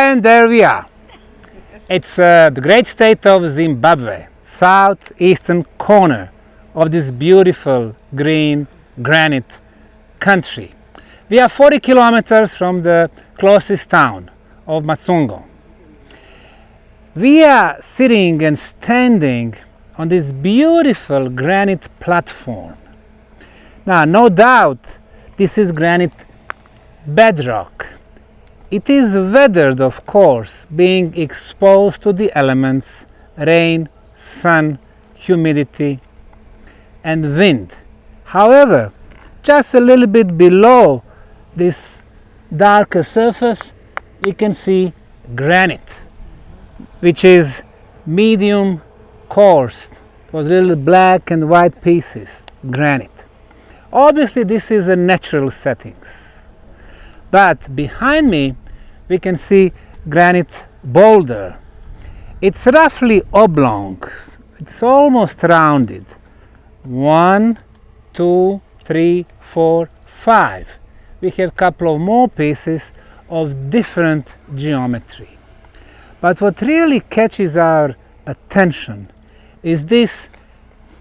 And there we are. It's the great state of Zimbabwe, southeastern corner of this beautiful green granite country. We are 40 kilometers from the closest town of Masungo. We are sitting and standing on this beautiful granite platform. Now, no doubt, this is granite bedrock. It is weathered, of course, being exposed to the elements, rain, sun, humidity, and wind. However, just a little bit below this darker surface, we can see granite, which is medium coarse, those little black and white pieces, granite. Obviously, this is a natural settings. But behind me, we can see granite boulder. It's roughly oblong. It's almost rounded. 1, 2, 3, 4, 5. We have a couple of more pieces of different geometry. But what really catches our attention is this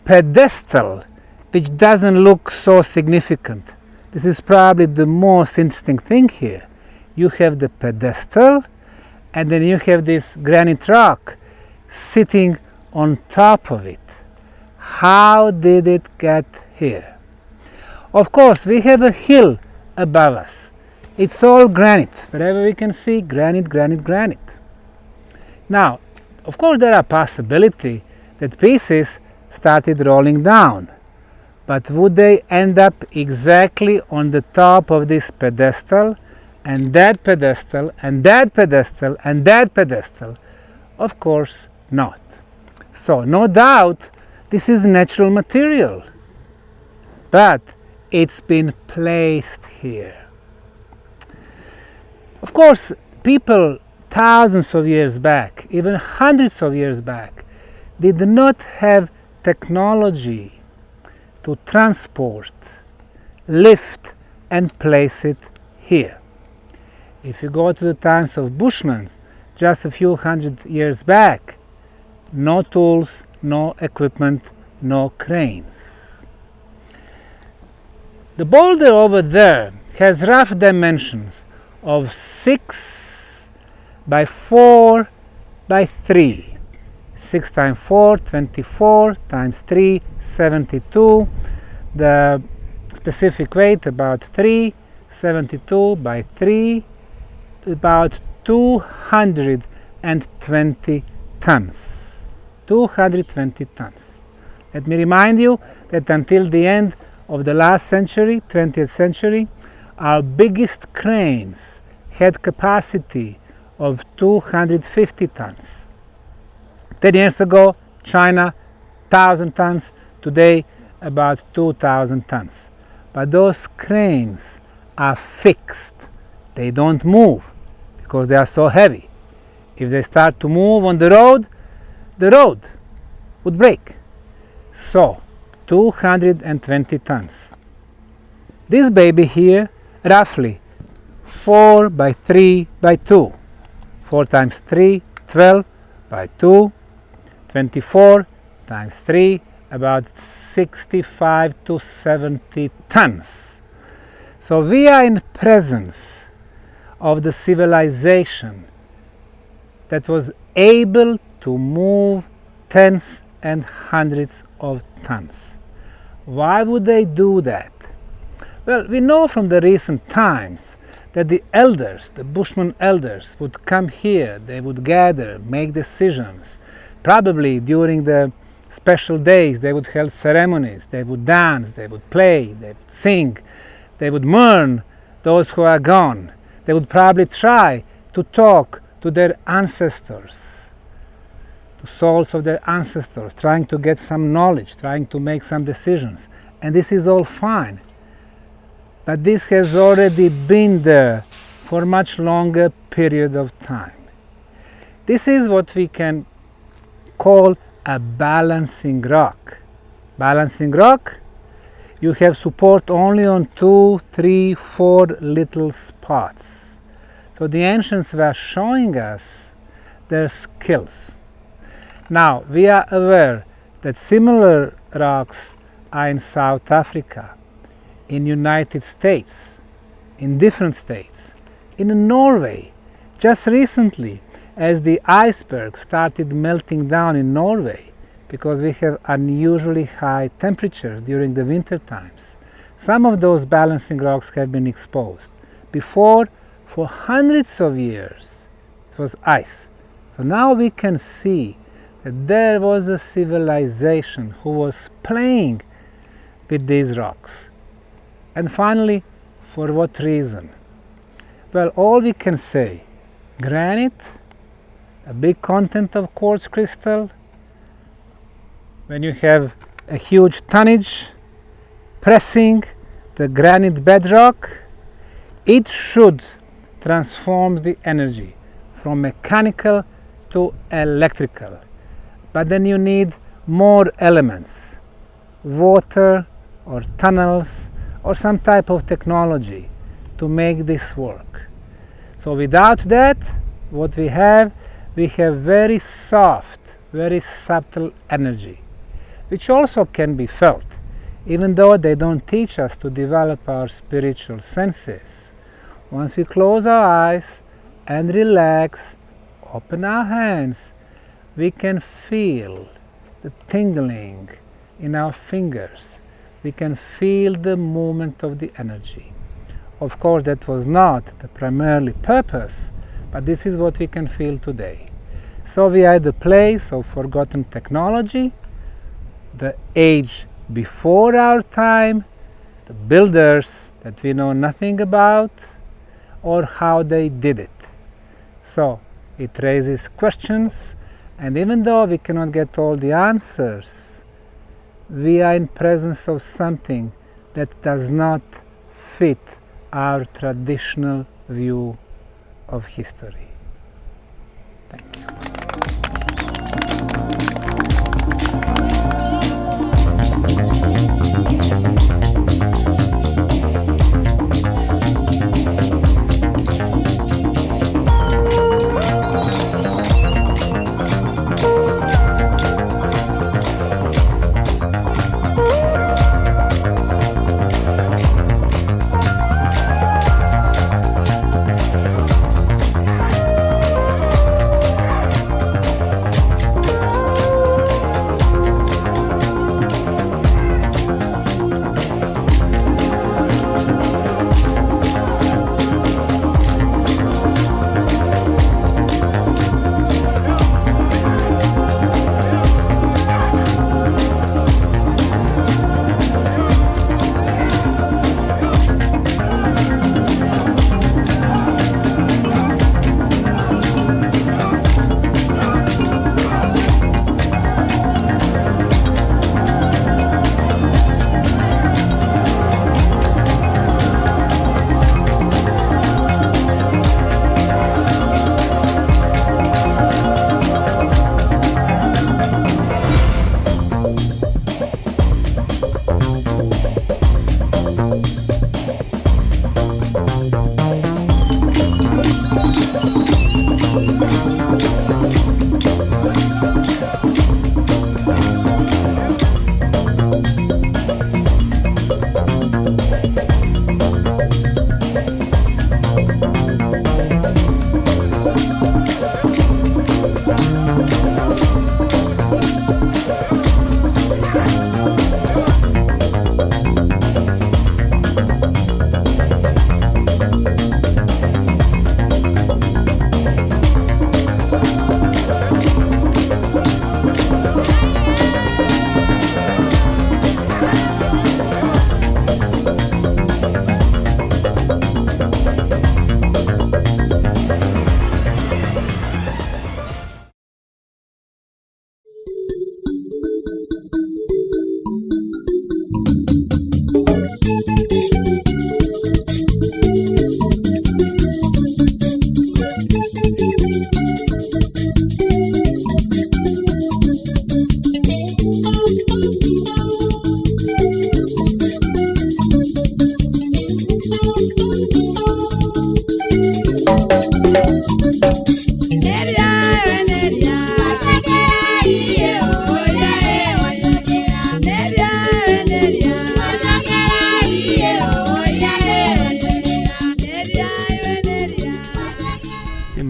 pedestal, which doesn't look so significant. This is probably the most interesting thing here. You have the pedestal, and then you have this granite rock sitting on top of it. How did it get here? Of course, we have a hill above us. It's all granite. Wherever we can see, granite, granite, granite. Now, of course, there are possibilities that pieces started rolling down. But would they end up exactly on the top of this pedestal, and that pedestal, and that pedestal, and that pedestal? Of course not. So, no doubt, this is natural material. But it's been placed here. Of course, people thousands of years back, even hundreds of years back, did not have technology to transport, lift, and place it here. If you go to the times of Bushmen, just a few hundred years back, no tools, no equipment, no cranes. The boulder over there has rough dimensions of 6 by 4 by 3. 6 times 4, 24, times 3, 72. The specific weight about 3, 72 by 3, about 220 tons. 220 tons. Let me remind you that until the end of the last century, 20th century, our biggest cranes had capacity of 250 tons. 10 years ago, China, 1,000 tons. Today, about 2,000 tons. But those cranes are fixed. They don't move because they are so heavy. If they start to move on the road would break. So, 220 tons. This baby here, roughly 4 by 3 by 2. 4 times 3, 12 by 2. 24 times 3, about 65 to 70 tons. So we are in presence of the civilization that was able to move tens and hundreds of tons. Why would they do that? Well, we know from the recent times that the elders, the Bushman elders, would come here, they would gather, make decisions. Probably during the special days, they would hold ceremonies, they would dance, they would play, they would sing, they would mourn those who are gone. They would probably try to talk to their ancestors, to souls of their ancestors, trying to get some knowledge, trying to make some decisions. And this is all fine. But this has already been there for a much longer period of time. This is what we can call a balancing rock. Balancing rock, you have support only on 2, 3, 4 little spots. So the ancients were showing us their skills. Now we are aware that similar rocks are in South Africa, in United States, in different states, in Norway. Just recently, as the iceberg started melting down in Norway, because we have unusually high temperatures during the winter times, some of those balancing rocks have been exposed. Before, for hundreds of years, it was ice. So now we can see that there was a civilization who was playing with these rocks. And finally, for what reason? Well, all we can say, granite, a big content of quartz crystal, when you have a huge tonnage pressing the granite bedrock, it should transform the energy from mechanical to electrical. But then you need more elements, water or tunnels or some type of technology to make this work. So without that, what we have very soft, very subtle energy, which also can be felt, even though they don't teach us to develop our spiritual senses. Once we close our eyes and relax, open our hands, we can feel the tingling in our fingers. We can feel the movement of the energy. Of course, that was not the primary purpose, but this is what we can feel today. So we are at the place of forgotten technology, the age before our time, the builders that we know nothing about, or how they did it. So it raises questions, and even though we cannot get all the answers, we are in presence of something that does not fit our traditional view of history. Thank you.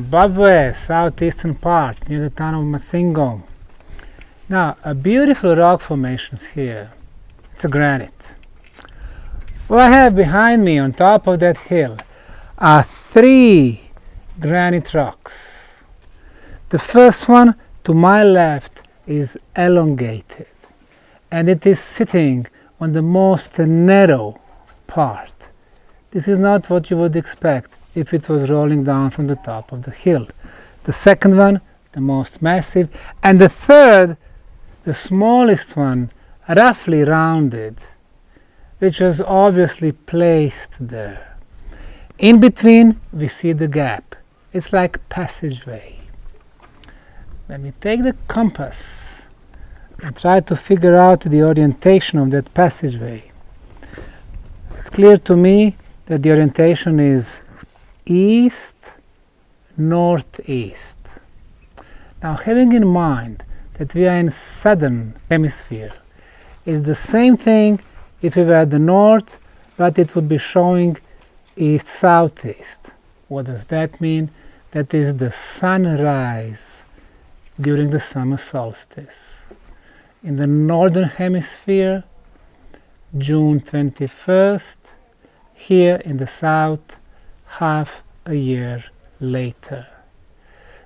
Zimbabwe, southeastern part, near the town of Masingo. Now, a beautiful rock formations here. It's a granite. What I have behind me on top of that hill are 3 granite rocks. The first one to my left is elongated, and it is sitting on the most narrow part. This is not what you would expect if it was rolling down from the top of the hill. The second one, the most massive, and the third, the smallest one, roughly rounded, which was obviously placed there. In between, we see the gap. It's like passageway. When we take the compass and try to figure out the orientation of that passageway, it's clear to me that the orientation is east, northeast. Now, having in mind that we are in southern hemisphere, is the same thing if we were at the north, but it would be showing east southeast. What does that mean? That is the sunrise during the summer solstice. In the northern hemisphere, June 21st, here in the south, half a year later.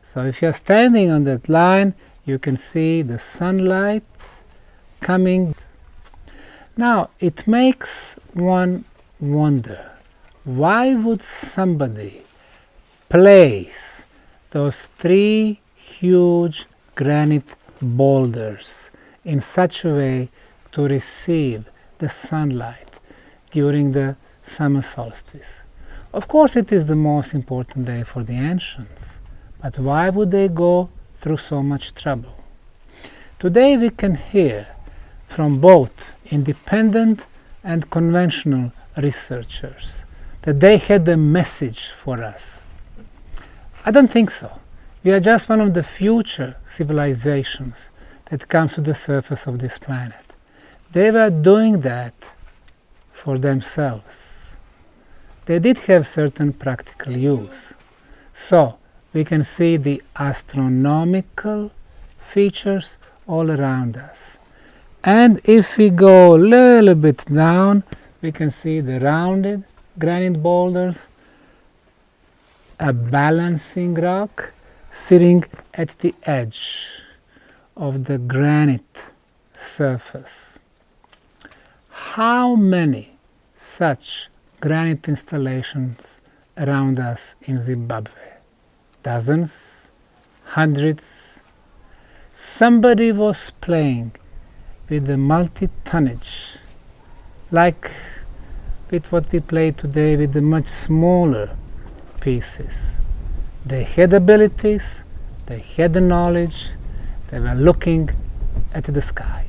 So if you're standing on that line, you can see the sunlight coming. Now, it makes one wonder, why would somebody place those 3 huge granite boulders in such a way to receive the sunlight during the summer solstice? Of course, it is the most important day for the ancients, but why would they go through so much trouble? Today we can hear from both independent and conventional researchers that they had a message for us. I don't think so. We are just one of the future civilizations that comes to the surface of this planet. They were doing that for themselves. They did have certain practical use. So we can see the astronomical features all around us. And if we go a little bit down, we can see the rounded granite boulders, a balancing rock sitting at the edge of the granite surface. How many such granite installations around us in Zimbabwe? Dozens? Hundreds? Somebody was playing with the multi-tonnage, like with what we play today with the much smaller pieces. They had abilities, they had the knowledge, they were looking at the sky.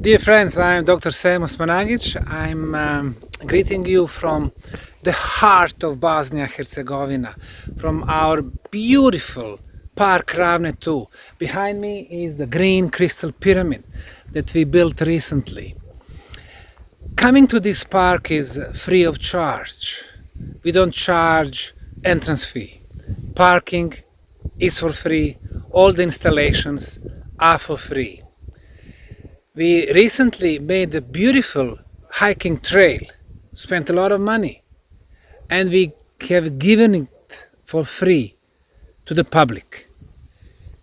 Dear friends, I am Dr. Sem Osmanagic. I'm greeting you from the heart of Bosnia-Herzegovina, from our beautiful Park Ravne 2. Behind me is the green crystal pyramid that we built recently. Coming to this park is free of charge. We don't charge entrance fee. Parking is for free. All the installations are for free. We recently made a beautiful hiking trail, spent a lot of money, and we have given it for free to the public.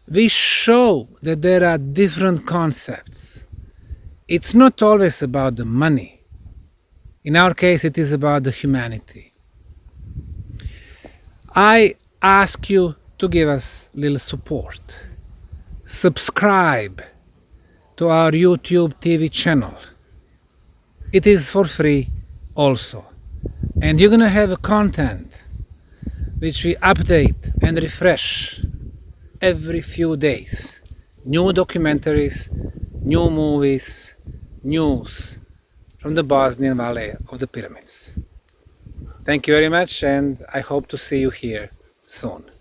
We show that there are different concepts. It's not always about the money. In our case, it is about the humanity. I ask you to give us a little support. Subscribe to our YouTube TV channel. It is for free also. And you're gonna have a content which we update and refresh every few days. new documentaries, new movies, news from the Bosnian Valley of the Pyramids. Thank you very much, and I hope to see you here soon.